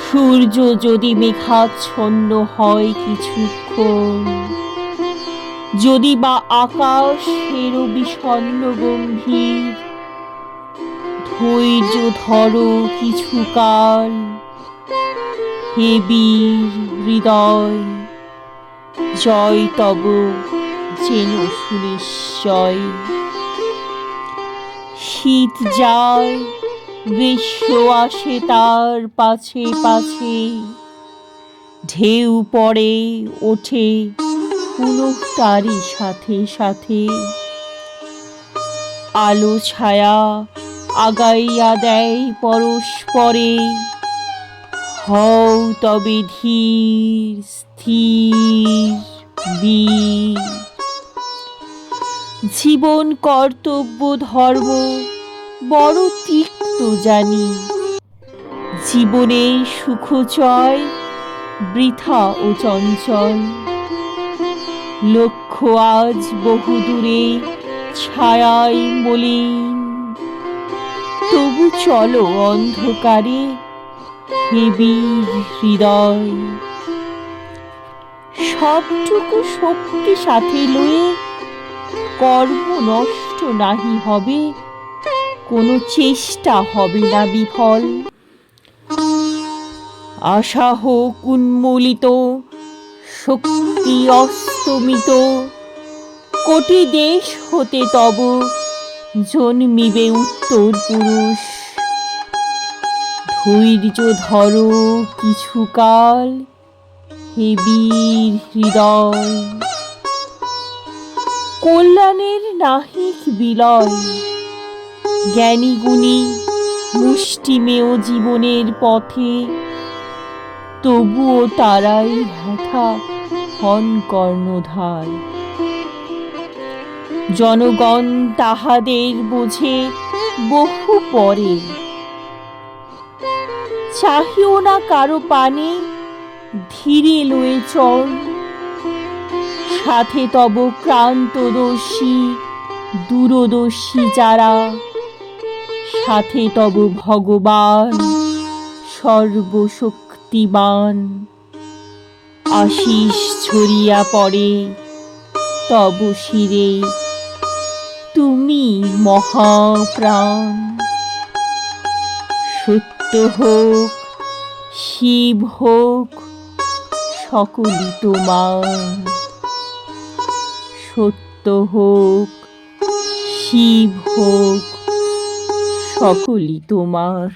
সূর্য যদি মেঘাচ্ছন্ন হয় কিছুক্ষণ, যদি বা আকাশেরও বিষণ্ণ গম্ভীর, ধৈর্য ধরো কিছুকাল, হে বীর হৃদয়, জয় তব যেন সুনিশ্চয়। শীত যায়, গ্রীষ্ম আসে তার পাছে পাছে, ঢেউ পড়ে ওঠে পুনঃ তারই সাথে সাথে। আলো ছায়া আগাইয়া দেয় পরস্পরে, হও তবে ধীর স্থির বীর। জীবন কর্তব্য ধর্ম বড় তিক্ত জানি, জীবনের সুখচয় বৃথা ও চঞ্চল। লক্ষ্য আজ বহুদূরে ছায়ায় মলিন, তবু চলো অন্ধকারে হে বীর হৃদয়। সবটুকু শক্তি সাথে লয়ে কর্ম নষ্ট নাহি হবে, কোনো চেষ্টা হবে না বিফল। আশা হোক উন্মূলিত, শক্তি অস্তমিত, কোটি দেশ হতে তব জন্মিবে উত্তর পুরুষ। ধৈর্য ধরো কিছুকাল, হে বীর হৃদয়। কল্যাণের নাহিক বিলয়, জ্ঞানী গুণী মুষ্টিমেয় জীবনের পথে, তবুও তারাই হ্যাথা হন কর্ণধার। জনগণ তাহাদের বোঝে বহু পরে, চাহিও না কারো পানে, ধীরে লয়ে চল। সাথে তব ক্রান্তদর্শী দূরদর্শী যারা, সাথে তব ভগবান সর্বশক্তিমান। আশিস ঝরিয়া পড়ে তব শিরে, তুমি মহাপ্রাণ। সত্য হোক শিব হোক সকলই তোমার, সত্য হোক শিব হোক সকলই তোমার।